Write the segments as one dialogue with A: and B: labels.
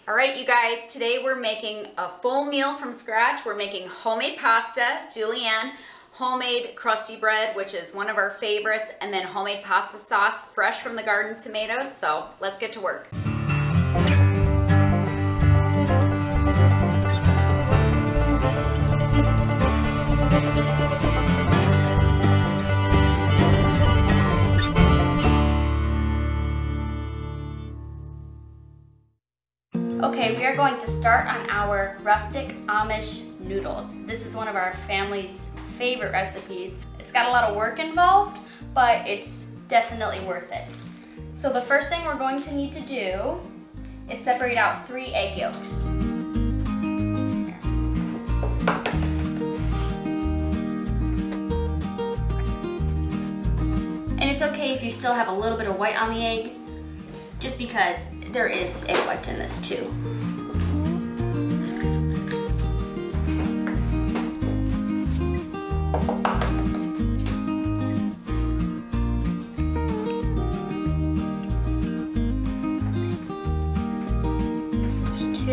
A: All right, you guys, today we're making a full meal from scratch. We're making homemade pasta, Julianne, homemade crusty bread, which is one of our favorites, and then homemade pasta sauce, fresh from the garden tomatoes. So let's get to work. Okay, we are going to start on our rustic Amish noodles. This is one of our family's favorite recipes. It's got a lot of work involved, but it's definitely worth it. So the first thing we're going to need to do is separate out 3 egg yolks. And it's okay if you still have a little bit of white on the egg, just because there is egg whites in this too. There's 2.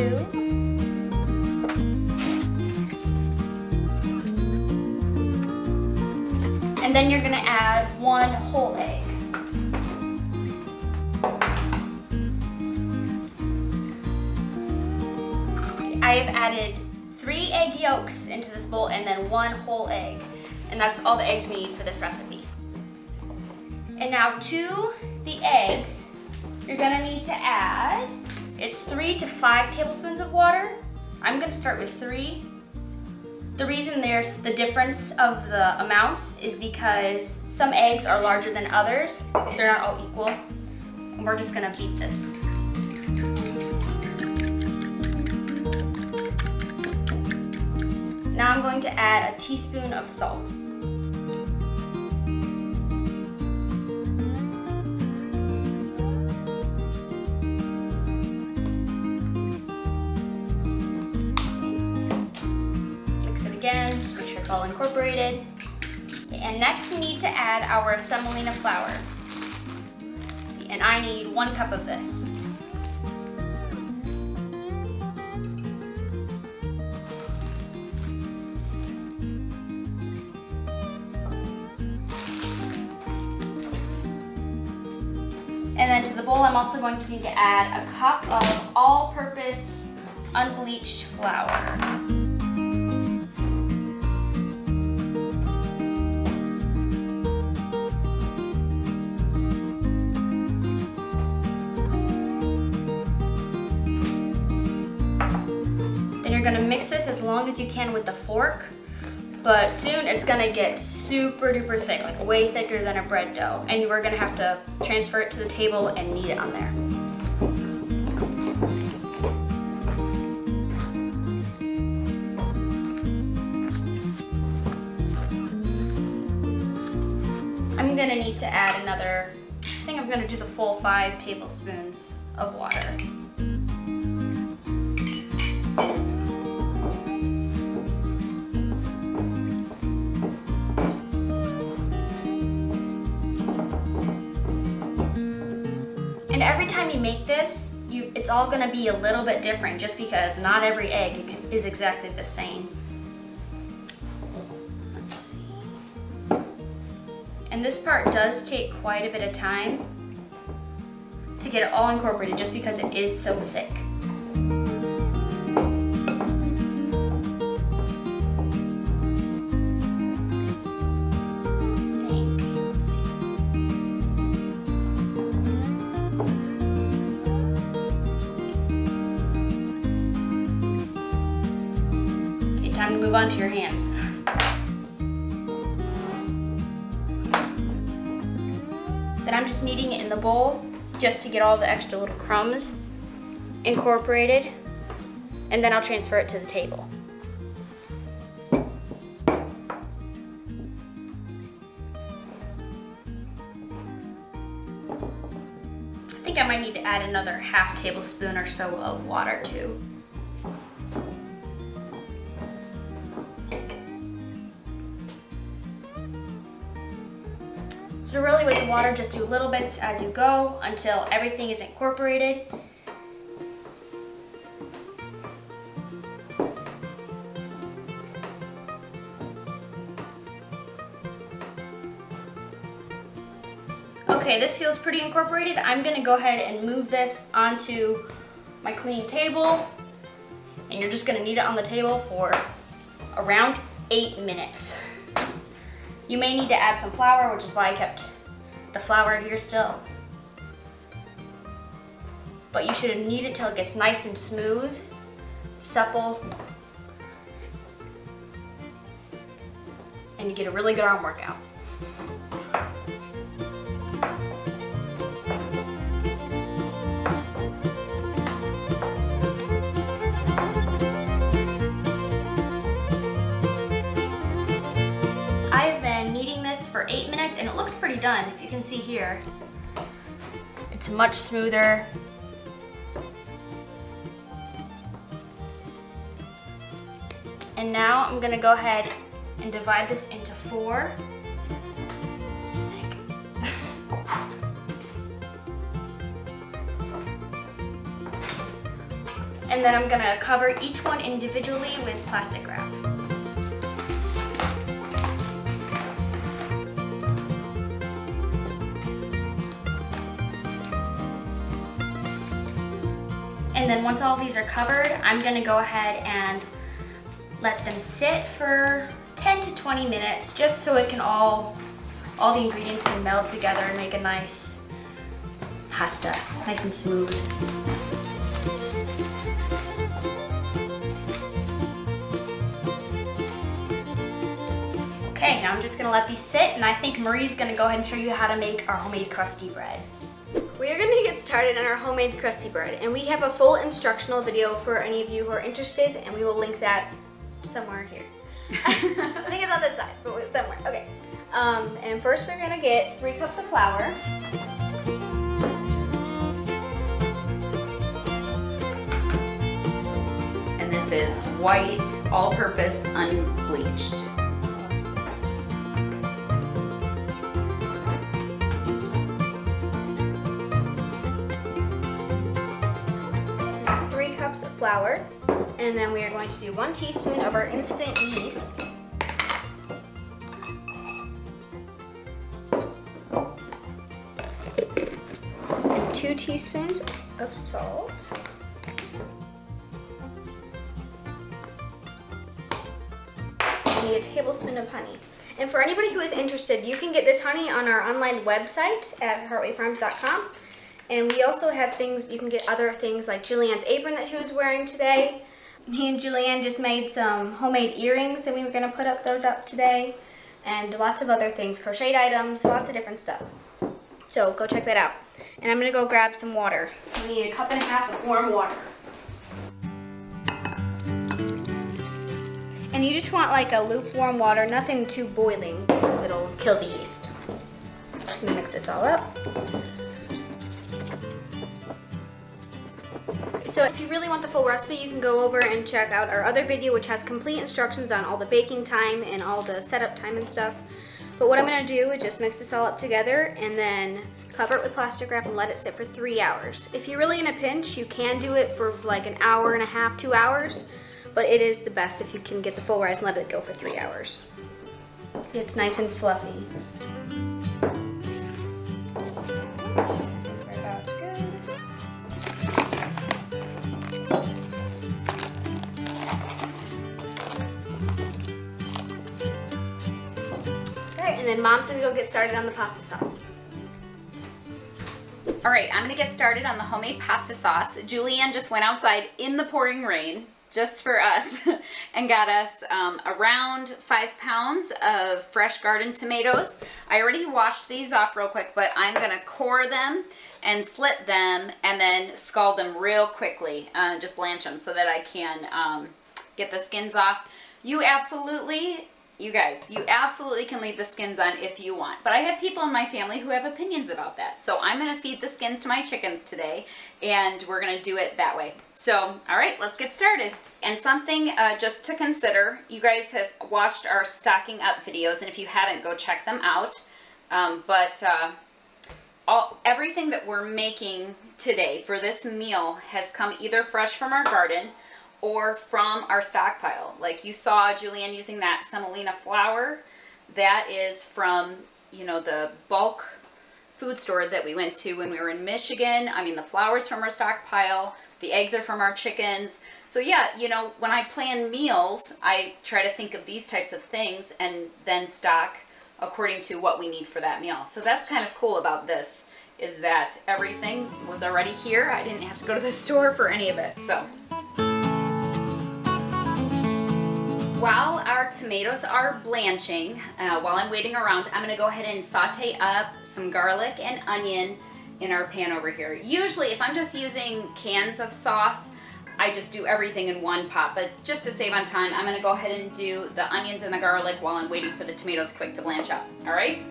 A: And then you're gonna add 1 whole egg. I have added 3 egg yolks into this bowl and then 1 whole egg. And that's all the eggs we need for this recipe. And now to the eggs, you're gonna need to add, it's 3 to 5 tablespoons of water. I'm gonna start with 3. The reason there's the difference of the amounts is because some eggs are larger than others. They're not all equal. And we're just gonna beat this. Now I'm going to add a teaspoon of salt. Mix it again, just make sure it's all incorporated. Okay, and next we need to add our semolina flour. Let's see, and I need 1 cup of this. And then to the bowl, I'm also going to need to add a cup of all-purpose unbleached flour. Then you're gonna mix this as long as you can with the fork. But soon it's gonna get super duper thick, like way thicker than a bread dough. And we're gonna have to transfer it to the table and knead it on there. I'm gonna need to add another, I think I'm gonna do the full 5 tablespoons of water. And every time you make this, it's all gonna be a little bit different just because not every egg is exactly the same. Let's see. And this part does take quite a bit of time to get it all incorporated just because it is so thick. Time to move on to your hands. Then I'm just kneading it in the bowl just to get all the extra little crumbs incorporated, and then I'll transfer it to the table. I think I might need to add another ½ tablespoon or so of water too. So really with the water, just do little bits as you go until everything is incorporated. Okay, this feels pretty incorporated. I'm gonna go ahead and move this onto my clean table, and you're just gonna need it on the table for around 8 minutes. You may need to add some flour, which is why I kept the flour here still. But you should knead it till it gets nice and smooth, supple, and you get a really good arm workout. I've been kneading this for 8 minutes and it looks pretty done. If you can see here, it's much smoother. And now I'm gonna go ahead and divide this into 4. And then I'm gonna cover each one individually with plastic wrap. And then once all these are covered, I'm gonna go ahead and let them sit for 10 to 20 minutes, just so it can all the ingredients can meld together and make a nice pasta, nice and smooth. Okay, now I'm just gonna let these sit, and I think Marie's gonna go ahead and show you how to make our homemade crusty bread. We are going to get started on our homemade crusty bread, and we have a full instructional video for any of you who are interested, and we will link that somewhere here. I think it's on this side, but somewhere. Okay. And first we're going to get 3 cups of flour.
B: And this is white, all-purpose, unbleached.
A: 3 cups of flour, and then we are going to do 1 teaspoon of our instant yeast. And 2 teaspoons of salt. You need a tablespoon of honey. And for anybody who is interested, you can get this honey on our online website at heartwayfarms.com. And we also have things, you can get other things like Julianne's apron that she was wearing today. Me and Julianne just made some homemade earrings and we were gonna put those up today. And lots of other things, crocheted items, lots of different stuff. So go check that out. And I'm gonna go grab some water. We need 1.5 cups of warm water. And you just want like a lukewarm water, nothing too boiling because it'll kill the yeast. I'm gonna mix this all up. So if you really want the full recipe, you can go over and check out our other video, which has complete instructions on all the baking time and all the setup time and stuff. But what I'm gonna do is just mix this all up together and then cover it with plastic wrap and let it sit for 3 hours. If you're really in a pinch, you can do it for like 1.5 hours, 2 hours, but it is the best if you can get the full rise and let it go for 3 hours. It's nice and fluffy. And then Mom's gonna go get started on the pasta sauce.
B: All right, I'm gonna get started on the homemade pasta sauce. Julianne just went outside in the pouring rain just for us and got us around 5 pounds of fresh garden tomatoes. I already washed these off real quick, but I'm gonna core them and slit them and then scald them real quickly, just blanch them so that I can get the skins off. You guys, you absolutely can leave the skins on if you want, but I have people in my family who have opinions about that. So I'm gonna feed the skins to my chickens today, and we're gonna do it that way. So, all right, let's get started. And something just to consider, you guys have watched our stocking up videos, and if you haven't, go check them out. Everything that we're making today for this meal has come either fresh from our garden or from our stockpile. Like you saw Julianne using that semolina flour. That is from, you know, the bulk food store that we went to when we were in Michigan. I mean, the flour's from our stockpile, the eggs are from our chickens. So yeah, you know, when I plan meals, I try to think of these types of things and then stock according to what we need for that meal. So that's kind of cool about this, is that everything was already here. I didn't have to go to the store for any of it. So while our tomatoes are blanching, while I'm waiting around, I'm gonna go ahead and saute up some garlic and onion in our pan over here. Usually if I'm just using cans of sauce, I just do everything in one pot, but just to save on time, I'm gonna go ahead and do the onions and the garlic while I'm waiting for the tomatoes quick to blanch up, all right?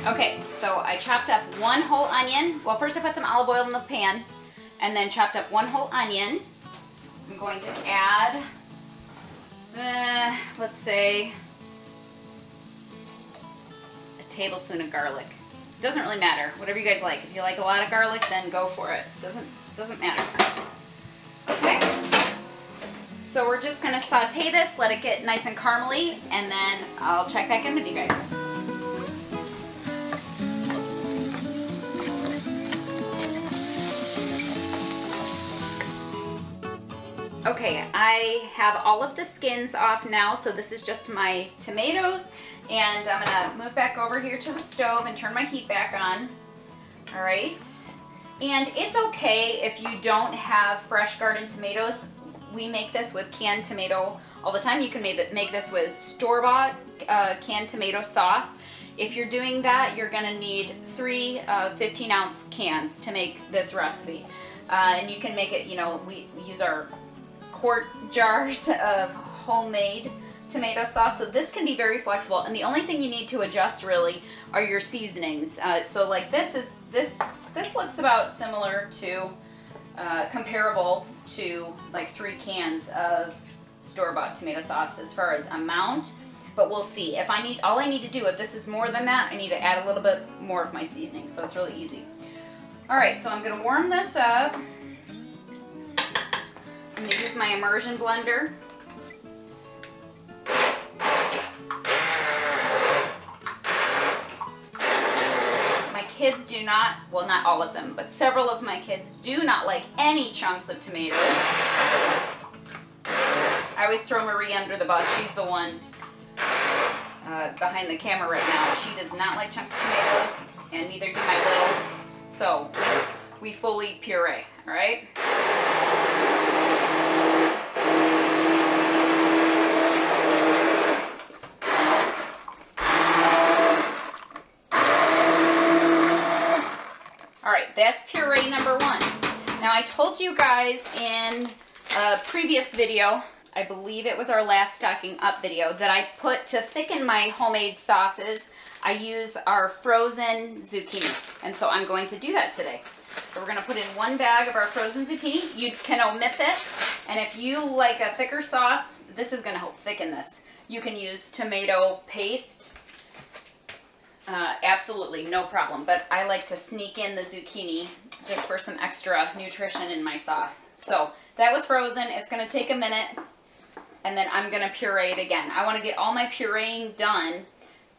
B: Okay, so I chopped up one whole onion. Well, first I put some olive oil in the pan, and then chopped up one whole onion. I'm going to add, let's say, a tablespoon of garlic. Doesn't really matter, whatever you guys like. If you like a lot of garlic, then go for it. Doesn't matter. Okay, so we're just gonna saute this, let it get nice and caramely, and then I'll check back in with you guys. Okay, I have all of the skins off now, so this is just my tomatoes, and I'm gonna move back over here to the stove and turn my heat back on. All right, and it's okay if you don't have fresh garden tomatoes. We make this with canned tomato all the time. You can make this with store-bought canned tomato sauce. If you're doing that, you're gonna need 3 15-ounce cans to make this recipe. And you can make it, you know, we use our quart jars of homemade tomato sauce, so this can be very flexible, and the only thing you need to adjust really are your seasonings. So like this looks about similar to comparable to like 3 cans of store-bought tomato sauce as far as amount, but we'll see. If all I need to do, if this is more than that, I need to add a little bit more of my seasoning, so it's really easy. All right, so I'm gonna warm this up. I'm going to use my immersion blender. My kids do not, well, not all of them, but several of my kids do not like any chunks of tomatoes. I always throw Marie under the bus. She's the one behind the camera right now. She does not like chunks of tomatoes, and neither do my littles. So we fully puree, all right? That's puree number 1. Now I told you guys in a previous video, I believe it was our last stocking up video, that I put to thicken my homemade sauces, I use our frozen zucchini. And so I'm going to do that today. So we're going to put in 1 bag of our frozen zucchini. You can omit this, and if you like a thicker sauce, this is going to help thicken this. You can use tomato paste. Absolutely, no problem. But I like to sneak in the zucchini just for some extra nutrition in my sauce. So that was frozen. It's going to take a minute, and then I'm going to puree it again. I want to get all my pureeing done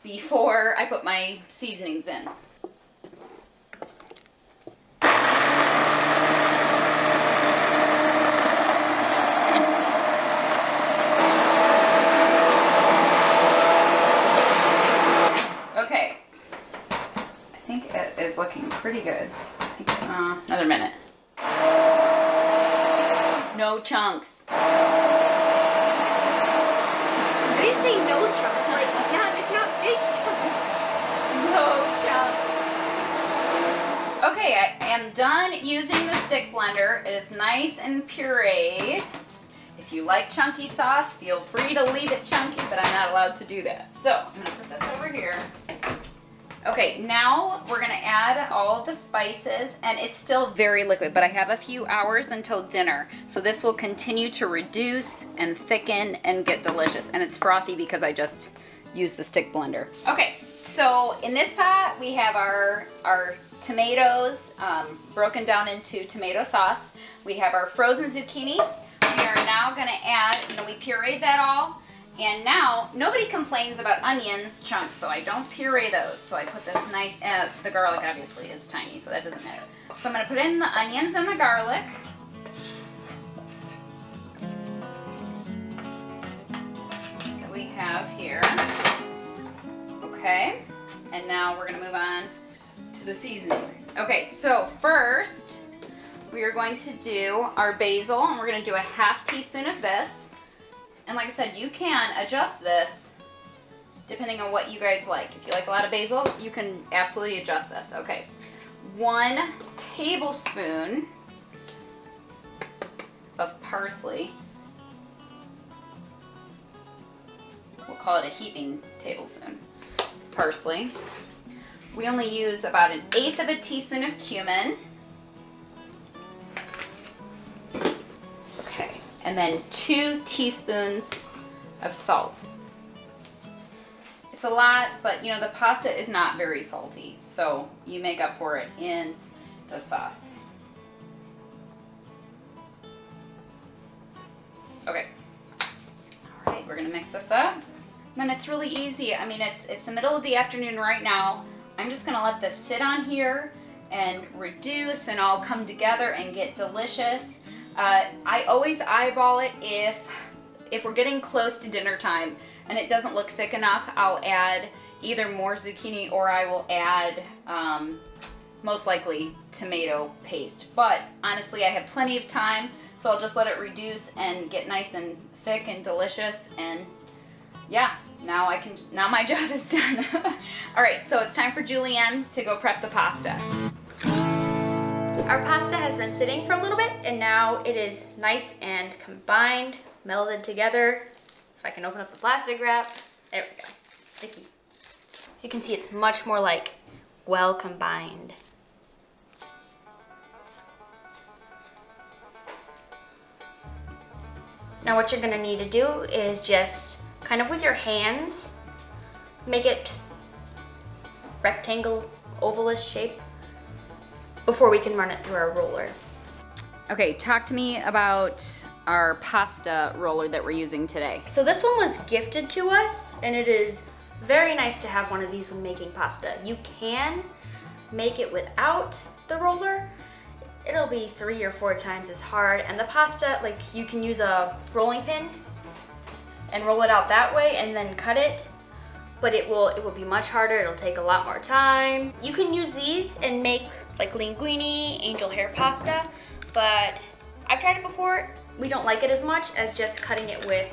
B: before I put my seasonings in. Okay, I think it is looking pretty good. I think, another minute. No chunks.
A: I didn't say no chunks. Like, yeah, there's not big chunks.
B: No chunks. Okay, I am done using the stick blender. It is nice and pureed. If you like chunky sauce, feel free to leave it chunky, but I'm not allowed to do that. So I'm gonna put this over here. Okay, now we're gonna add all of the spices, and it's still very liquid, but I have a few hours until dinner. So this will continue to reduce and thicken and get delicious. And it's frothy because I just used the stick blender. Okay, so in this pot, we have our tomatoes broken down into tomato sauce. We have our frozen zucchini. We are now gonna add, we pureed that all, And now, nobody complains about onions chunks, so I don't puree those. So I put this nice, the garlic obviously is tiny, so that doesn't matter. So I'm gonna put in the onions and the garlic. That we have here. Okay, and now we're gonna move on to the seasoning. Okay, so first, we are going to do our basil, and we're gonna do a ½ teaspoon of this. And like I said, you can adjust this depending on what you guys like. If you like a lot of basil, you can absolutely adjust this. Okay, 1 tablespoon of parsley. We'll call it a heaping tablespoon. Parsley. We only use about 1/8 of a teaspoon of cumin. Okay, and then 2 teaspoons of salt. It's a lot, but you know, the pasta is not very salty, so you make up for it in the sauce. Okay. All right, we're gonna mix this up. And then it's really easy. I mean, it's the middle of the afternoon right now. I'm just gonna let this sit on here and reduce and all come together and get delicious. I always eyeball it if we're getting close to dinner time and it doesn't look thick enough, I'll add either more zucchini or I will add most likely tomato paste. But honestly, I have plenty of time, so I'll just let it reduce and get nice and thick and delicious. And yeah, now my job is done. All right, so it's time for Julianne to go prep the pasta.
A: Our pasta has been sitting for a little bit, and now it is nice and combined, melded together. If I can open up the plastic wrap, there we go, sticky. So you can see it's much more like well combined. Now what you're gonna need to do is just kind of with your hands, make it rectangle, ovalish shape before we can run it through our roller.
B: Okay, talk to me about our pasta roller that we're using today.
A: So this one was gifted to us, and it is very nice to have one of these when making pasta. You can make it without the roller. It'll be 3 or 4 times as hard, and the pasta, like, you can use a rolling pin and roll it out that way and then cut it, but it will be much harder. It'll take a lot more time. You can use these and make like linguine, angel hair pasta, but I've tried it before. We don't like it as much as just cutting it with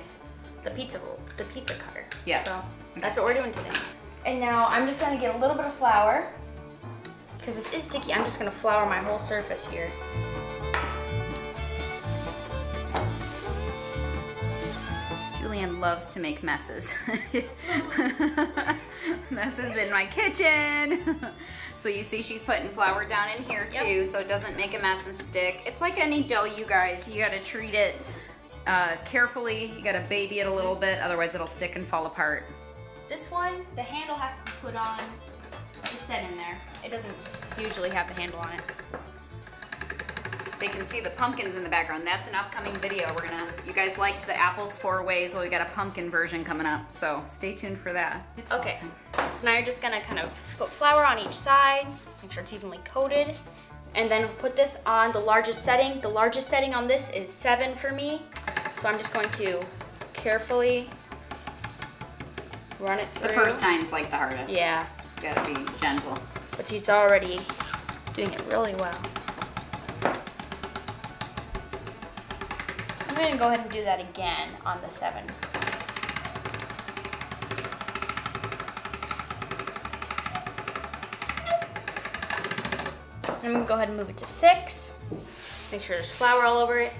A: the pizza cutter.
B: Yeah.
A: So that's what we're doing today. And now I'm just gonna get a little bit of flour, because this is sticky. I'm just gonna flour my whole surface here.
B: Julianne loves to make messes. Messes in my kitchen. So you see she's putting flour down in here too, so it doesn't make a mess and stick. It's like any dough, you guys. You gotta treat it carefully. You gotta baby it a little bit, otherwise it'll stick and fall apart.
A: This one, the handle has to be put on, just set in there. It doesn't usually have the handle on it.
B: They can see the pumpkins in the background. That's an upcoming video. You guys liked the apples 4 ways. Well, we got a pumpkin version coming up, so stay tuned for that.
A: Okay, so now you're just gonna kind of put flour on each side, make sure it's evenly coated, and then put this on the largest setting. The largest setting on this is 7 for me, so I'm just going to carefully run it through.
B: The first time's like the hardest.
A: Yeah.
B: You gotta be gentle.
A: But he's already doing it really well. I'm gonna go ahead and do that again on the 7. I'm gonna go ahead and move it to 6. Make sure there's flour all over it.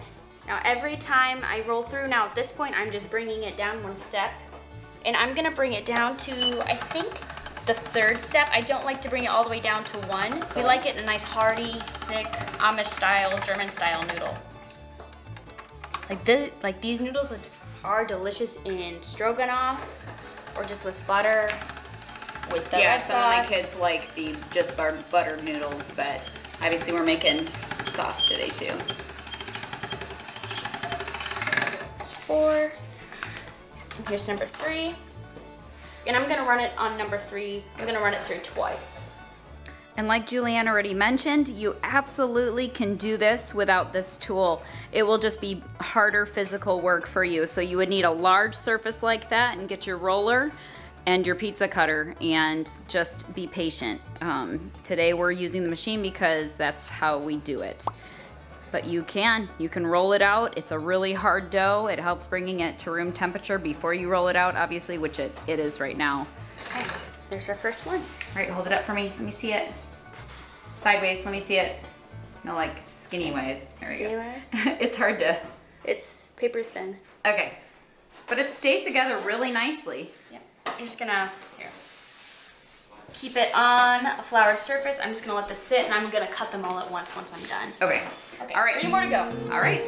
A: Now every time I roll through, now at this point I'm just bringing it down 1 step. And I'm gonna bring it down to, I think, the 3rd step. I don't like to bring it all the way down to 1. We like it in a nice hearty, thick, Amish style, German style noodle. Like these noodles are delicious in stroganoff or just with butter, with the red sauce.
B: Some of my kids like the just buttered noodles, but obviously we're making sauce today too.
A: That's 4, And here's number 3. And I'm gonna run it on number 3. I'm gonna run it through twice.
B: And like Julianne already mentioned, you absolutely can do this without this tool. It will just be harder physical work for you. So you would need a large surface like that and get your roller and your pizza cutter and just be patient. Today we're using the machine because that's how we do it. But you can roll it out. It's a really hard dough. It helps bringing it to room temperature before you roll it out, obviously, which it is right now.
A: Okay, there's our first one.
B: All right, hold it up for me. Let me see it. Sideways, let me see it. No, like skinny ways. There we go. It's hard to.
A: It's paper thin.
B: Okay, but it stays together really nicely.
A: Yep. I'm just gonna, here. Keep it on a floured surface. I'm just gonna let this sit and I'm gonna cut them all at once I'm done.
B: Okay.
A: Okay.
B: All right.
A: 3 more to go.
B: All right.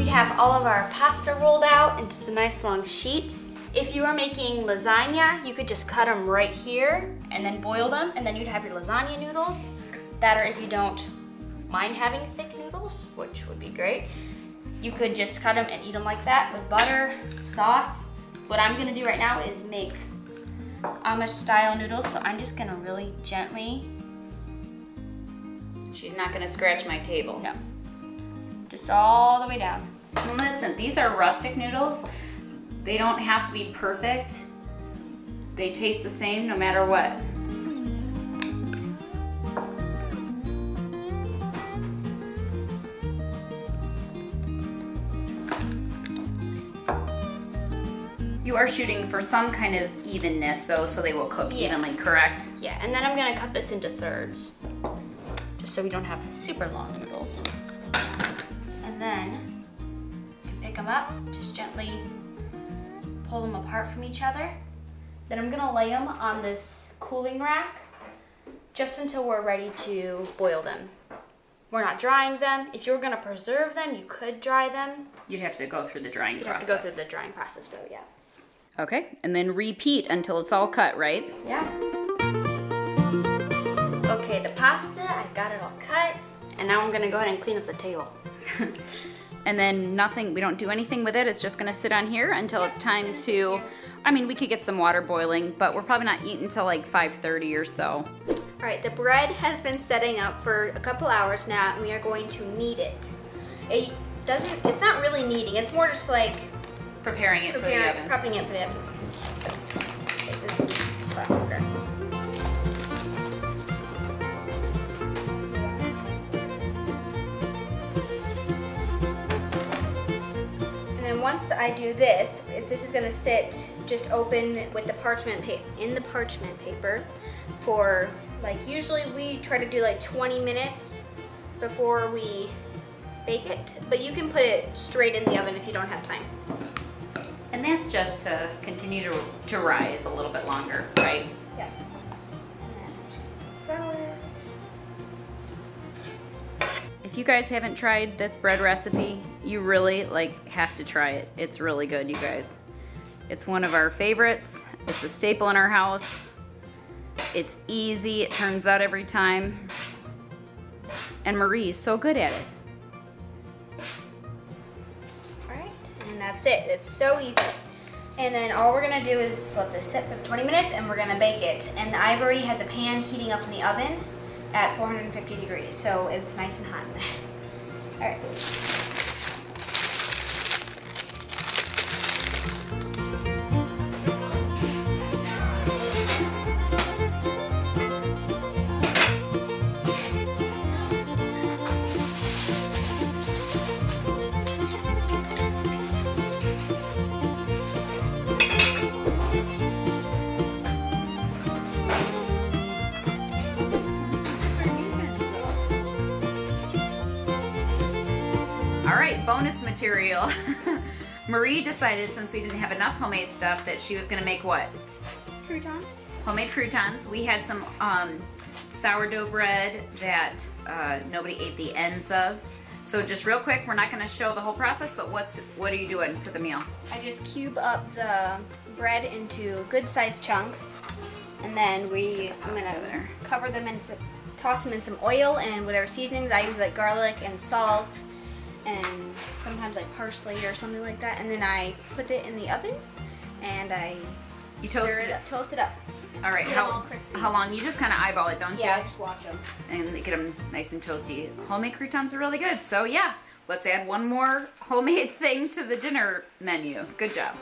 A: Have all of our pasta rolled out into the nice long sheets. If you are making lasagna, you could just cut them right here and then boil them, and then you'd have your lasagna noodles. That, or if you don't mind having thick noodles, which would be great, you could just cut them and eat them like that with butter, sauce. What I'm gonna do right now is make Amish style noodles, so I'm just gonna really gently.
B: She's not gonna scratch my table.
A: No, just all the way down.
B: And listen, these are rustic noodles. They don't have to be perfect. They taste the same no matter what. You are shooting for some kind of evenness though, so they will cook evenly, correct?
A: Yeah, and then I'm gonna cut this into thirds, just so we don't have super long noodles. And then pick them up, just gently pull them apart from each other. Then I'm gonna lay them on this cooling rack just until we're ready to boil them. We're not drying them. If you were gonna preserve them, you could dry them.
B: You'd have to go through the drying process.
A: You'd have to go through the drying process though, yeah.
B: Okay, and then repeat until it's all cut, right?
A: Yeah. Okay, the pasta, I got it all cut. And now I'm gonna go ahead and clean up the table.
B: And then nothing, we don't do anything with it. It's just gonna sit on here until it's time to, I mean, we could get some water boiling, but we're probably not eating until like 5:30 or so.
A: All right, the bread has been setting up for a couple hours now, and we are going to knead it. It's not really kneading, it's more just like
B: Prepping it for the oven.
A: Prepping it for the oven. Take this plastic wrap. And then once I do this, this is gonna sit just open with the parchment paper for, like, usually we try to do like 20 minutes before we bake it, but you can put it straight in the oven if you don't have time.
B: And that's just to continue to rise a little bit longer, right?
A: Yeah. And then flour.
B: If you guys haven't tried this bread recipe, you really have to try it. It's really good, you guys. It's one of our favorites. It's a staple in our house. It's easy, it turns out every time. And Marie's so good at it.
A: All right, that's it. It's so easy. And then all we're gonna do is let this sit for 20 minutes and we're gonna bake it. And I've already had the pan heating up in the oven at 450 degrees, so it's nice and hot in there. All right.
B: Bonus material. Marie decided, since we didn't have enough homemade stuff, that she was gonna make what?
A: Croutons.
B: Homemade croutons. We had some sourdough bread that nobody ate the ends of. So just real quick, we're not gonna show the whole process, but what are you doing for the meal?
A: I just cube up the bread into good sized chunks, and then I'm gonna cover them and toss them in some oil and whatever seasonings. I use like garlic and salt, and sometimes like parsley or something like that, and then I put it in the oven and
B: you toast
A: it up.
B: All right, how long? You just kind of eyeball it, don't you?
A: Yeah, I just watch them.
B: And get them nice and toasty. Homemade croutons are really good. So yeah, let's add one more homemade thing to the dinner menu. Good job.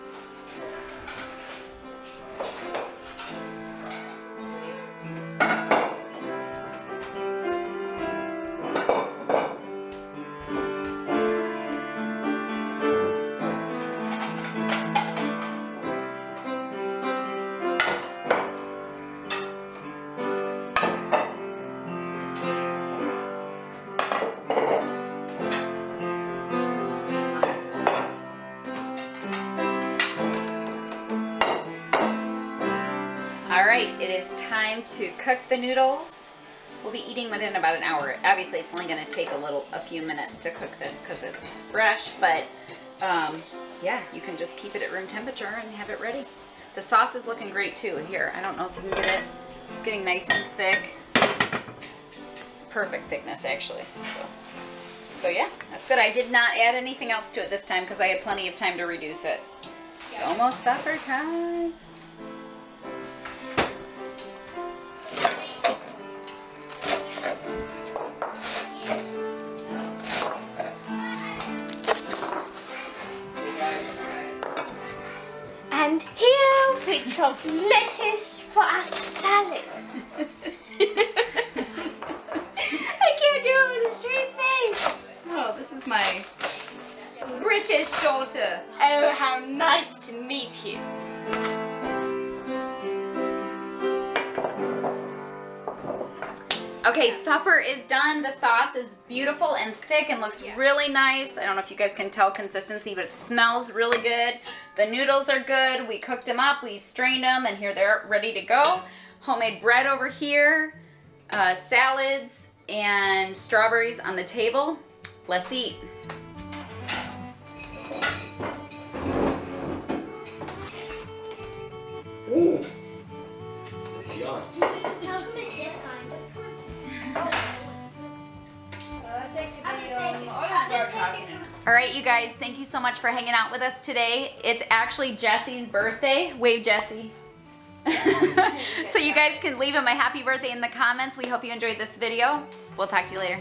B: It is time to cook the noodles. We'll be eating within about an hour. Obviously, it's only going to take a few minutes to cook this because it's fresh, but yeah, you can just keep it at room temperature and have it ready. The sauce is looking great too. Here, I don't know if you can get it. It's getting nice and thick. It's perfect thickness actually. So yeah, that's good. I did not add anything else to it this time because I had plenty of time to reduce it. It's almost supper time.
A: And here we chop lettuce for our salads. I can't do it with a straight face.
B: Oh, this is my British daughter.
A: Oh, how nice to meet you.
B: Okay, supper is done. The sauce is beautiful and thick and looks really nice. I don't know if you guys can tell consistency, but it smells really good. The noodles are good. We cooked them up, we strained them, and here they're ready to go. Homemade bread over here, salads, and strawberries on the table. Let's eat.
C: Ooh. Yikes.
B: All right, you guys, thank you so much for hanging out with us today. It's actually Jesse's birthday. Wave, Jesse. So you guys can leave him a happy birthday in the comments. We hope you enjoyed this video. We'll talk to you later.